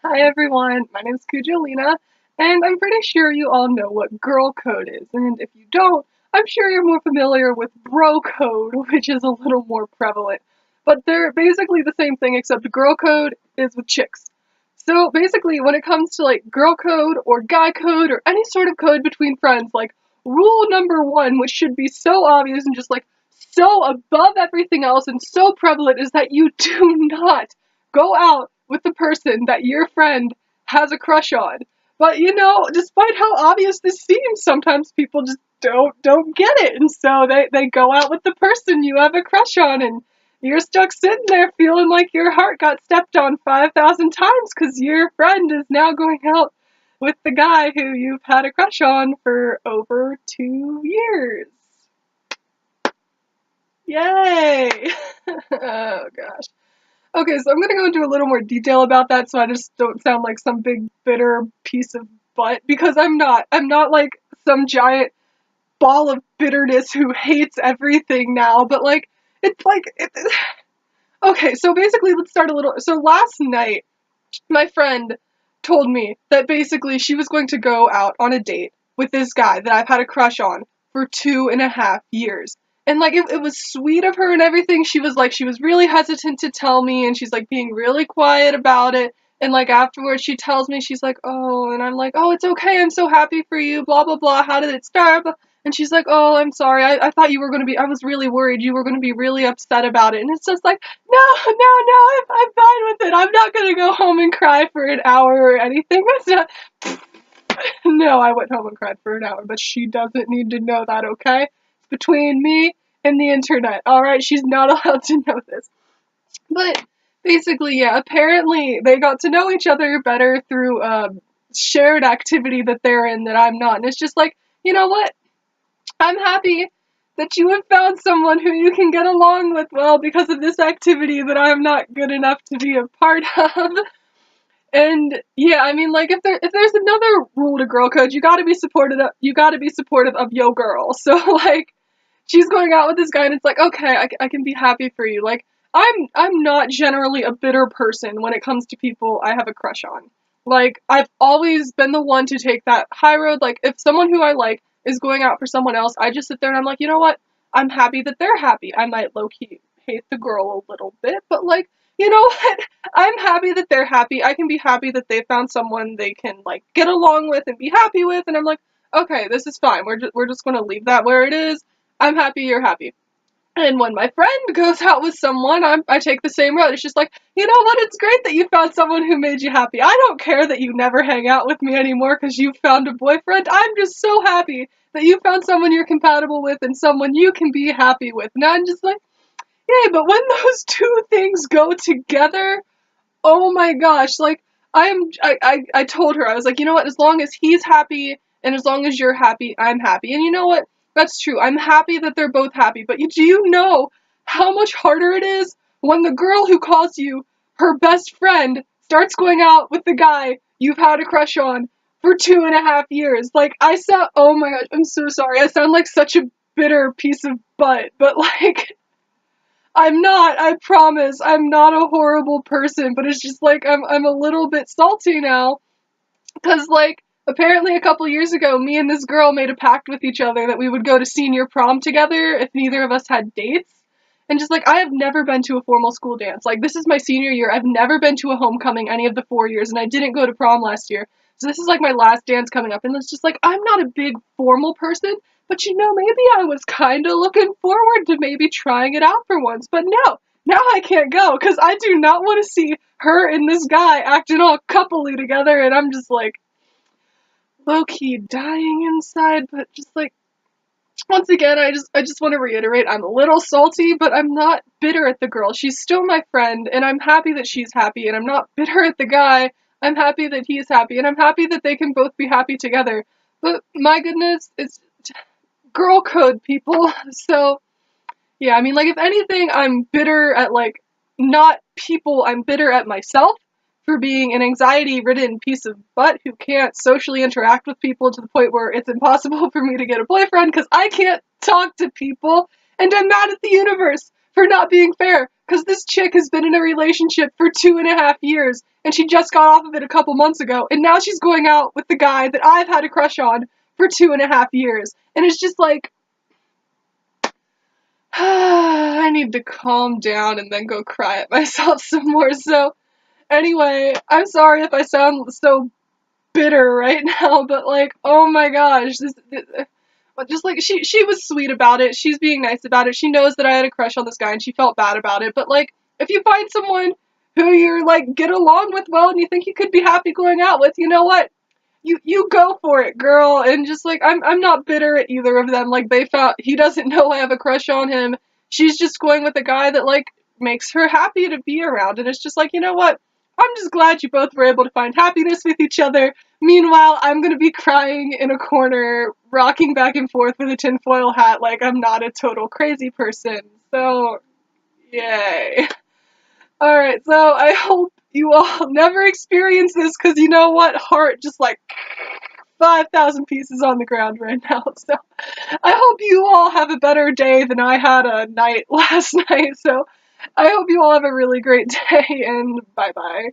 Hi everyone, my name is Kujolina, and I'm pretty sure you all know what girl code is, and if you don't, I'm sure you're more familiar with bro code, which is a little more prevalent. But they're basically the same thing, except girl code is with chicks. So basically, when it comes to like girl code or guy code or any sort of code between friends, like rule number one, which should be so obvious and just like so above everything else and so prevalent, is that you do not go out with the person that your friend has a crush on. But despite how obvious this seems, sometimes people just don't get it, and so they go out with the person you have a crush on, and you're stuck sitting there feeling like your heart got stepped on 5,000 times because your friend is now going out with the guy who you've had a crush on for over 2 years. Yay! Oh gosh. Okay, so I'm gonna go into a little more detail about that so I just don't sound like some big bitter piece of butt, because I'm not. I'm not like some giant ball of bitterness who hates everything now, but like, it's like, okay, so basically let's start a little, so last night, my friend told me that basically she was going to go out on a date with this guy that I've had a crush on for 2.5 years. And like it was sweet of her and everything. She was like she was really hesitant to tell me, and she's like being really quiet about it. And like afterwards she tells me, she's like, "Oh," and I'm like, "Oh, it's okay. I'm so happy for you, blah blah blah. How did it start?" And she's like, "Oh, I'm sorry. I thought you were going to be, I was really worried you were going to be really upset about it." And it's just like, no, no, no, I'm fine with it. I'm not gonna go home and cry for an hour or anything. That's not. No, I went home and cried for an hour, but she doesn't need to know that, okay? It's between me and the internet, alright? She's not allowed to know this. But basically, yeah, apparently they got to know each other better through shared activity that they're in that I'm not. And it's just like, you know what? I'm happy that you have found someone who you can get along with well because of this activity that I'm not good enough to be a part of. And yeah, I mean, like if there's another rule to girl code, you gotta be supportive of yo girl. So like, she's going out with this guy, and it's like, okay, I can be happy for you. Like, I'm not generally a bitter person when it comes to people I have a crush on. Like, I've always been the one to take that high road. Like, if someone who I like is going out for someone else, I just sit there and I'm like, you know what? I'm happy that they're happy. I might low key hate the girl a little bit, but like, you know what? I'm happy that they're happy. I can be happy that they found someone they can like get along with and be happy with, and I'm like, okay, this is fine. We're just gonna leave that where it is. I'm happy you're happy. And when my friend goes out with someone, I take the same road. It's just like, you know what? It's great that you found someone who made you happy. I don't care that you never hang out with me anymore because you found a boyfriend. I'm just so happy that you found someone you're compatible with and someone you can be happy with. And I'm just like, yay, but when those two things go together, oh my gosh, like, I told her, I was like, you know what, as long as he's happy and as long as you're happy, I'm happy. And you know what? That's true. I'm happy that they're both happy, but do you know how much harder it is when the girl who calls you her best friend starts going out with the guy you've had a crush on for 2.5 years? Like, oh my gosh, I'm so sorry. I sound like such a bitter piece of butt, but like, I'm not, I promise. I'm not a horrible person, but it's just like I'm a little bit salty now cuz like apparently a couple years ago me and this girl made a pact with each other that we would go to senior prom together if neither of us had dates. And just like, I have never been to a formal school dance. Like, this is my senior year. I've never been to a homecoming any of the 4 years, and I didn't go to prom last year. So this is like my last dance coming up, and it's just like, I'm not a big formal person, but maybe I was kind of looking forward to maybe trying it out for once. But no, now I can't go because I do not want to see her and this guy acting all coupley together, and I'm just like low key dying inside. But just like, once again, I just want to reiterate, I'm a little salty, but I'm not bitter at the girl. She's still my friend, and I'm happy that she's happy, and I'm not bitter at the guy. I'm happy that he's happy, and I'm happy that they can both be happy together. But my goodness, it's girl code, people. So yeah, I mean, like, if anything, I'm bitter at, like, not people, I'm bitter at myself for being an anxiety-ridden piece of butt who can't socially interact with people to the point where it's impossible for me to get a boyfriend because I can't talk to people, and I'm mad at the universe for not being fair. Because this chick has been in a relationship for 2.5 years, and she just got off of it a couple months ago, and now she's going out with the guy that I've had a crush on for 2.5 years. And it's just like, I need to calm down and then go cry at myself some more. So, anyway, I'm sorry if I sound so bitter right now, but like, oh my gosh, just like she was sweet about it. She's being nice about it. She knows that I had a crush on this guy and she felt bad about it. But like, if you find someone who you're like get along with well and you think you could be happy going out with, you know what? You go for it, girl. And just like I'm not bitter at either of them. Like they found he doesn't know I have a crush on him. She's just going with a guy that like makes her happy to be around. And it's just like, you know what? I'm just glad you both were able to find happiness with each other. Meanwhile, I'm gonna be crying in a corner, rocking back and forth with a tinfoil hat like I'm not a total crazy person. So, yay. Alright, so I hope you all never experience this because you know what? Heart just like 5,000 pieces on the ground right now. So I hope you all have a better day than I had a night last night. So I hope you all have a really great day and bye bye.